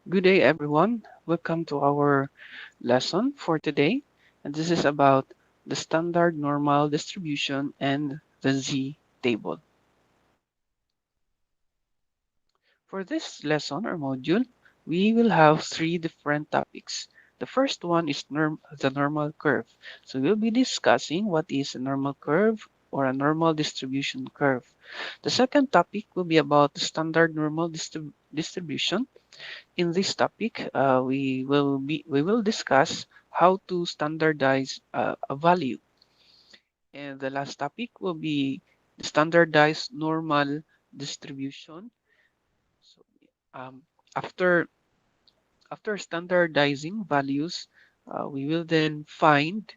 Good day, everyone. Welcome to our lesson for today. And this is about the standard normal distribution and the Z table. For this lesson or module, we will have three different topics. The first one is the normal curve. So we'll be discussing what is a normal curve or a normal distribution curve. The second topic will be about the standard normal distribution. In this topic, we will discuss how to standardize a value, and the last topic will be the standardized normal distribution. So, um, after after standardizing values, we will then find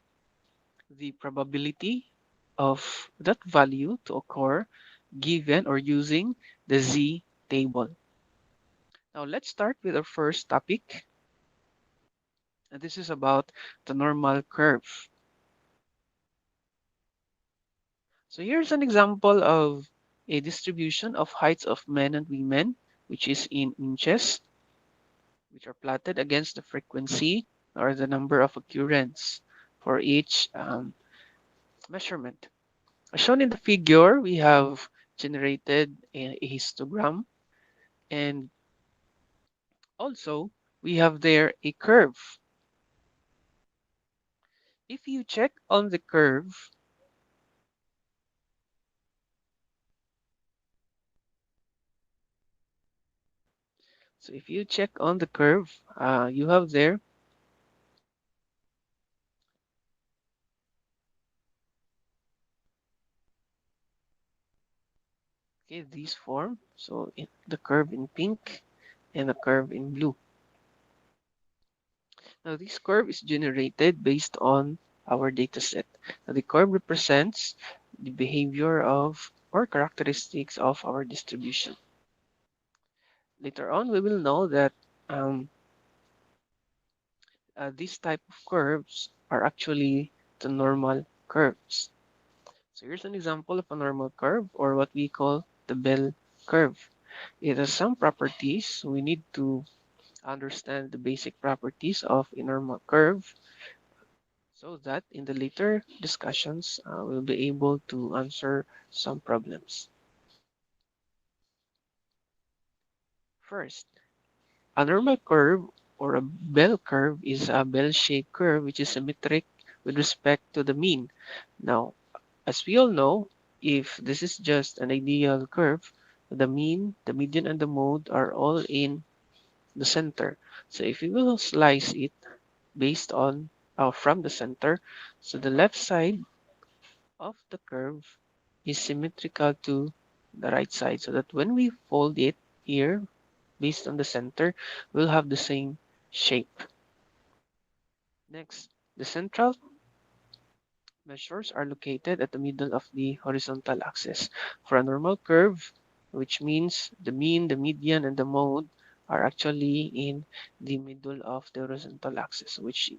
the probability of that value to occur given or using the Z table. Now let's start with our first topic. And this is about the normal curve. So here's an example of a distribution of heights of men and women, which is in inches, which are plotted against the frequency or the number of occurrence for each measurement. As shown in the figure, we have generated a histogram, and also we have there a curve. If you check on the curve, so if you check on the curve, you have there okay, these form. So the curve in pink and the curve in blue. Now this curve is generated based on our data set. Now the curve represents the behavior of or characteristics of our distribution. Later on, we will know that um, these type of curves are actually the normal curves. So here's an example of a normal curve or what we call the bell curve. It has some properties. We need to understand the basic properties of a normal curve so that in the later discussions we'll be able to answer some problems. First, a normal curve or a bell curve is a bell-shaped curve which is symmetric with respect to the mean. Now, as we all know, if this is just an ideal curve, the mean, the median, and the mode are all in the center. So if we will slice it based on from the center, so the left side of the curve is symmetrical to the right side, so that when we fold it here based on the center, we'll have the same shape. Next, the central measures are located at the middle of the horizontal axis. For a normal curve, which means the mean, the median, and the mode are actually in the middle of the horizontal axis, which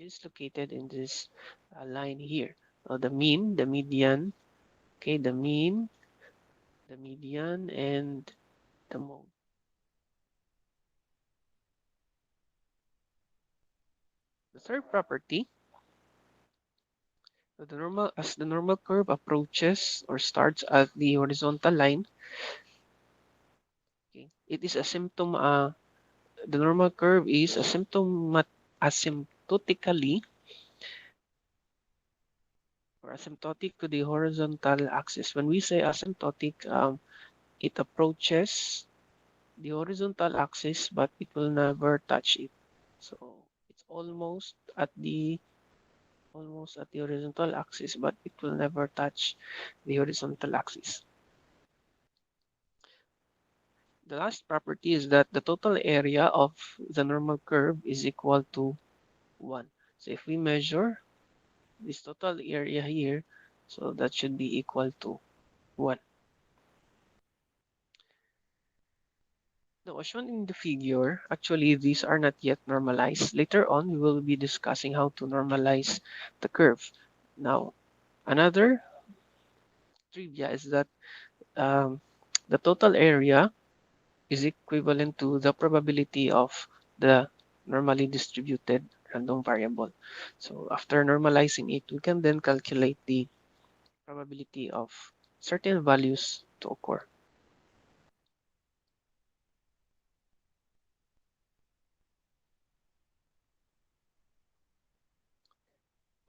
is located in this line here. The mean, the median, okay, the mean, the median, and the mode. The third property, as the normal curve approaches or starts at the horizontal line, okay, it is a symptom. The normal curve is asymptotically or asymptotic to the horizontal axis. When we say asymptotic, it approaches the horizontal axis, but it will never touch it. So it's almost at the horizontal axis, but it will never touch the horizontal axis. The last property is that the total area of the normal curve is equal to 1. So if we measure this total area here, so that should be equal to 1. Now, as shown in the figure, actually these are not yet normalized. Later on, we will be discussing how to normalize the curve. Now, another trivia is that um, the total area is equivalent to the probability of the normally distributed random variable. So after normalizing it, we can then calculate the probability of certain values to occur.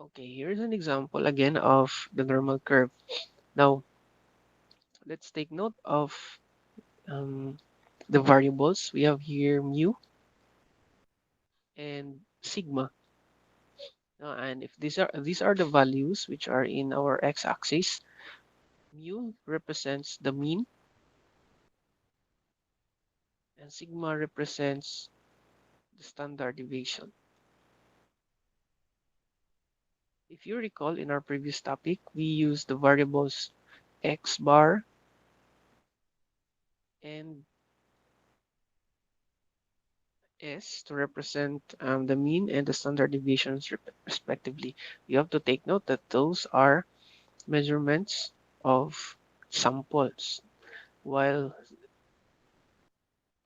Okay, here's an example again of the normal curve. Now, let's take note of um, the variables. We have here mu and sigma. And if these are the values which are in our x-axis, mu represents the mean and sigma represents the standard deviation. If you recall in our previous topic, we used the variables x bar and s to represent the mean and the standard deviations respectively. You have to take note that those are measurements of samples, while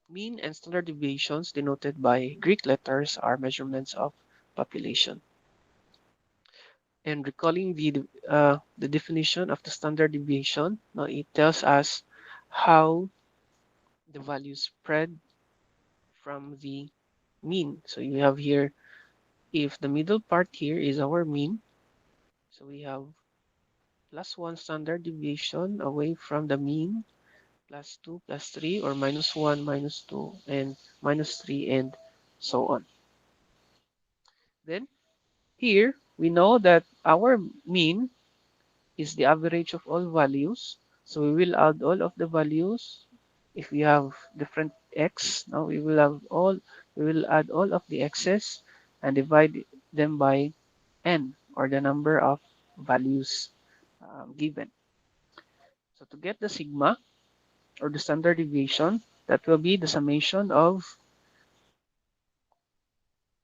mean and standard deviations denoted by Greek letters are measurements of population. And recalling the definition of the standard deviation, now it tells us how the value spread from the mean. So you have here, if the middle part here is our mean, so we have +1 standard deviation away from the mean, +2, +3, or -1, -2, and -3, and so on. Then here we know that our mean is the average of all values. So we will add all of the values. If we have different x, now we will add all of the x's and divide them by n, or the number of values given. So to get the sigma, or the standard deviation, that will be the summation of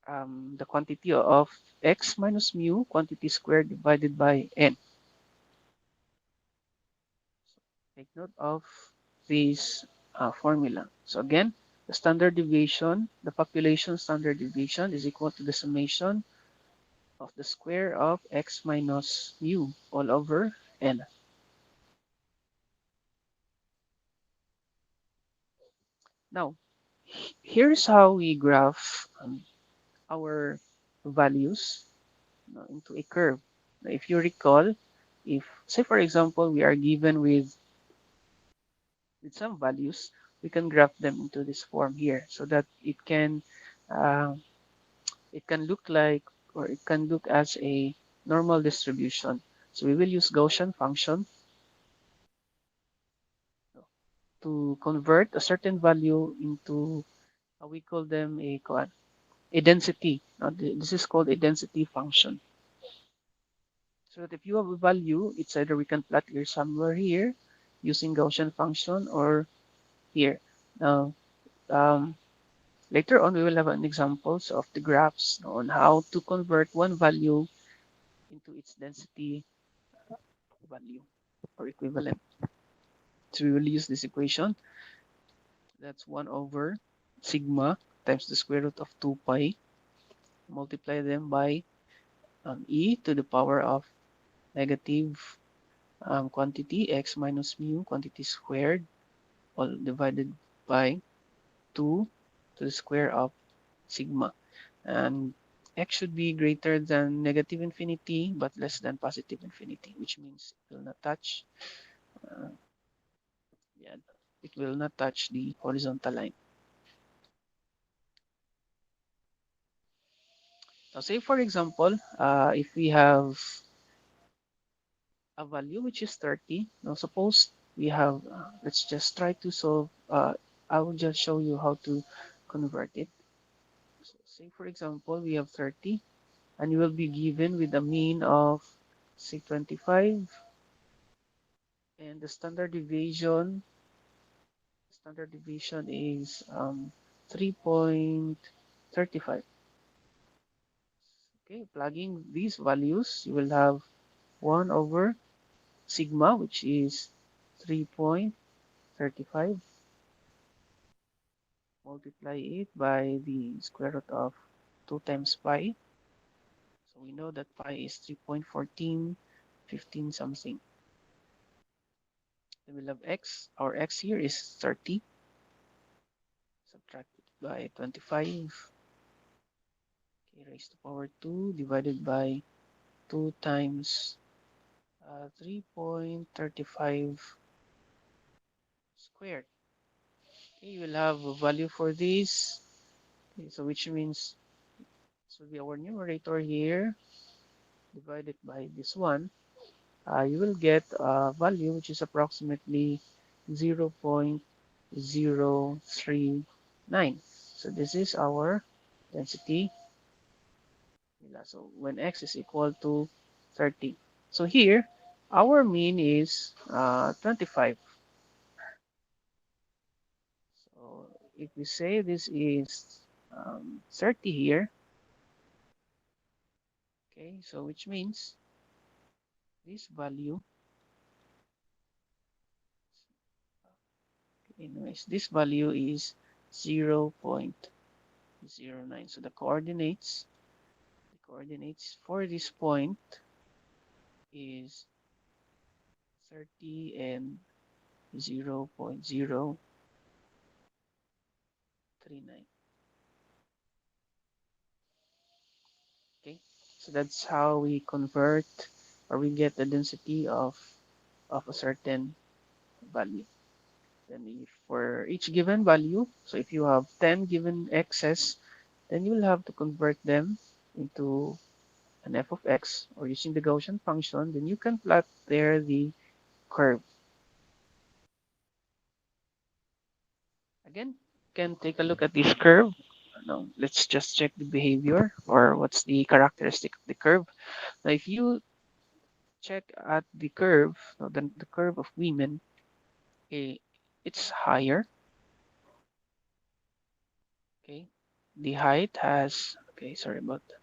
the quantity of x minus mu quantity squared divided by n. Take note of this formula. So again, the standard deviation, the population standard deviation is equal to the summation of the square of x minus mu all over n. Now, here's how we graph our values into a curve. Now, if you recall, if, say for example, we are given with some values, we can graph them into this form here so that uh, it can look like, or it can look as a normal distribution. So we will use Gaussian function to convert a certain value into, we call them a density. This is called a density function. So that if you have a value, it's either we can plot here somewhere here using Gaussian function, or here. Now, later on, we will have an examples of the graphs on how to convert one value into its density value or equivalent. So we will use this equation. That's 1 over sigma times the square root of 2 pi. Multiply them by e to the power of negative quantity x minus mu quantity squared, all divided by 2 to the square of sigma. And x should be greater than negative infinity but less than positive infinity, which means it will not touch uh, yeah, it will not touch the horizontal line. Now, say for example, if we have a value which is 30, now suppose we have, let's just try to solve, I will just show you how to convert it. So say for example, we have 30, and you will be given with a mean of, say, 25, and the standard deviation is 3.35. Okay, plugging these values, you will have 1 over sigma, which is 3.35, multiply it by the square root of 2 times pi. So we know that pi is 3.1415 something. Then we'll have x. Our x here is 30. Subtract it by 25. Okay, raised to power 2 divided by 2 times 3.35 squared. Okay, you will have a value for this. Okay, so which means this will be our numerator here divided by this one. You will get a value which is approximately 0.039. So this is our density. So when x is equal to 30. So here, our mean is 25. So if we say this is 30 here, okay, so which means this value, anyways, this value is 0.09. So the coordinates for this point is 30 and 0.039. Okay, so that's how we convert or we get the density of a certain value. Then if for each given value, so if you have 10 given x's, then you will have to convert them into an f of x, or using the Gaussian function, then you can plot there the curve. Again, you can take a look at this curve. Now, let's just check the behavior or what's the characteristic of the curve. Now, if you check at the curve, then the curve of women, okay, it's higher. Okay, the height has, okay, sorry about that.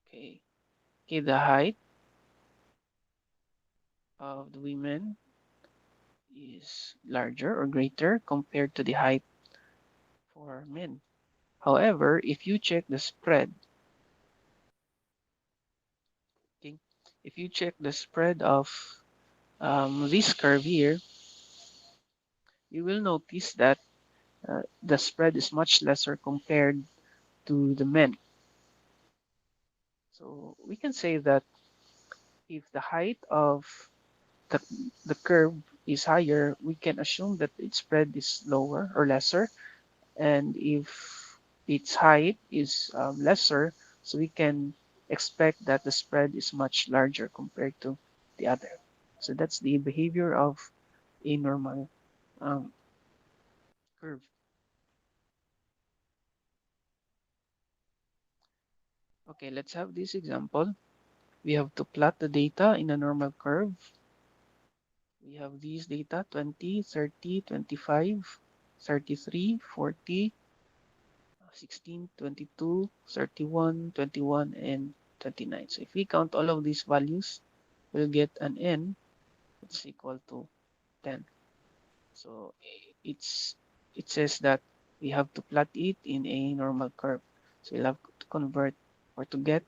Okay, okay, the height of the women is larger or greater compared to the height for men. However, if you check the spread, okay, if you check the spread of this curve here, you will notice that the spread is much lesser compared to the men. So we can say that if the height of the, the curve is higher, we can assume that its spread is lower or lesser. And if its height is lesser, so we can expect that the spread is much larger compared to the other. So that's the behavior of a normal um, curve. Okay, let's have this example. We have to plot the data in a normal curve. We have these data 20, 30, 25, 33, 40, 16, 22, 31, 21, and 29. So if we count all of these values, we'll get an n that's equal to 10. So it says that we have to plot it in a normal curve. So we'll have to convert or to get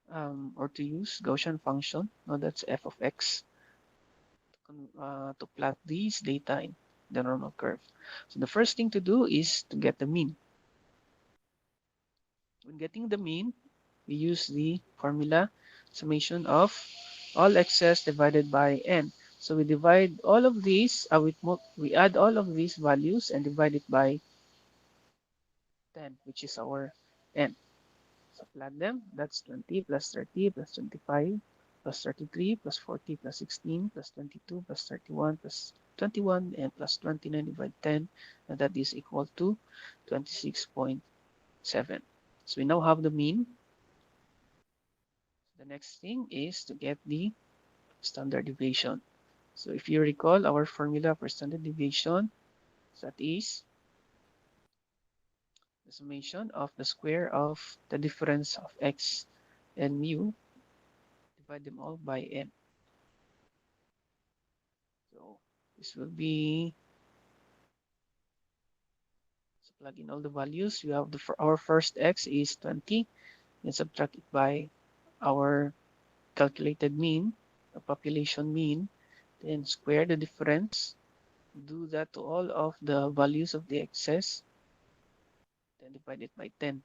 or to use Gaussian function. Now that's f of x to plot these data in the normal curve. So the first thing to do is to get the mean. When getting the mean, we use the formula summation of all x's divided by n. So we divide all of these, we add all of these values and divide it by 10, which is our n. So plug them. That's 20 plus 30 plus 25 plus 33 plus 40 plus 16 plus 22 plus 31 plus 21 and plus 29 divided 10, and that is equal to 26.7. So we now have the mean. The next thing is to get the standard deviation. So if you recall our formula for standard deviation, that is the summation of the square of the difference of x and mu, divide them all by n. This will be, so plug in all the values. We have our first x is 20, and subtract it by our calculated mean, the population mean, then square the difference. Do that to all of the values of the excess, then divide it by 10.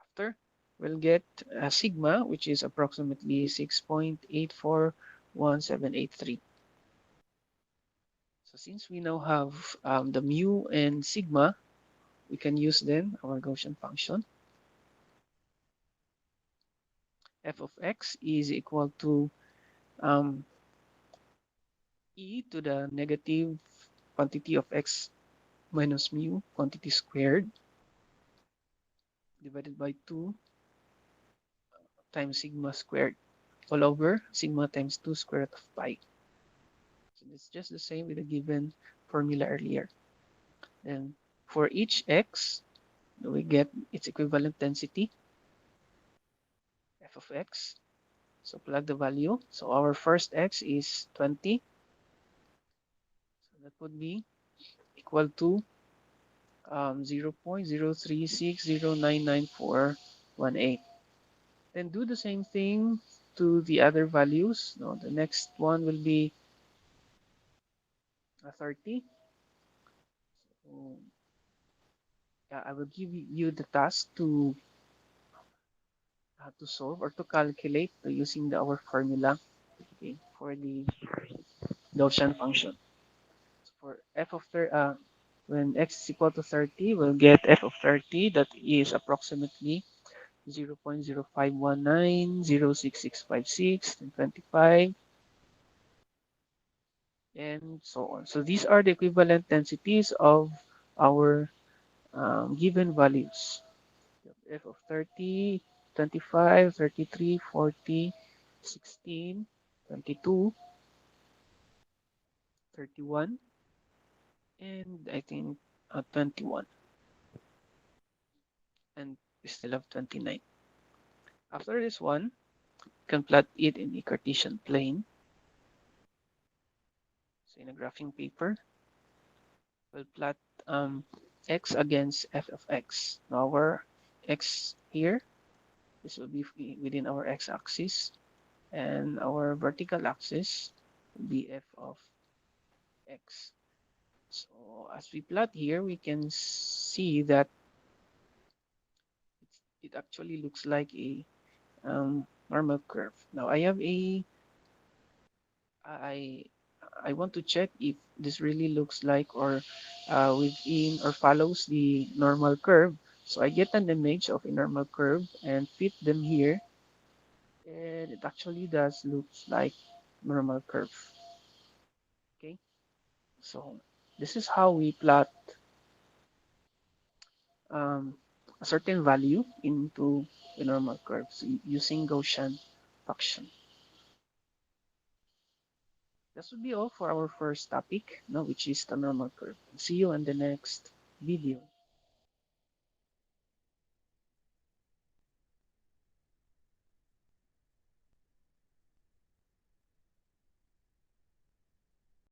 After, we'll get a sigma, which is approximately 6.841783. So since we now have the mu and sigma, we can use then our Gaussian function. F of x is equal to um, e to the negative quantity of x minus mu quantity squared divided by 2 times sigma squared all over sigma times 2 square root of pi. So it's just the same with the given formula earlier. Then for each x, we get its equivalent density, f of x. So plug the value. So our first x is 20. So that would be equal to 0.036099418. Then do the same thing to the other values. No, the next one will be 30. So, yeah, I will give you the task to solve or to calculate using our formula, okay, for the Gaussian function. So for f of when x is equal to 30, we'll get f of 30 that is approximately 0.0519, 0.6656, and 25, and so on. So these are the equivalent densities of our given values. F of 30, 25, 33, 40, 16, 22, 31, and I think 21. And we still have 29. After this one, you can plot it in a Cartesian plane. So in a graphing paper, we'll plot x against f of x. Now our x here, this will be within our x-axis, and our vertical axis will be f of x. So as we plot here, we can see that it actually looks like a normal curve. Now I I want to check if this really looks like or within or follows the normal curve. So I get an image of a normal curve and fit them here, and it actually does looks like normal curve. Okay, so this is how we plot um, a certain value into a normal curve using Gaussian function. This would be all for our first topic, no, which is the normal curve. See you in the next video.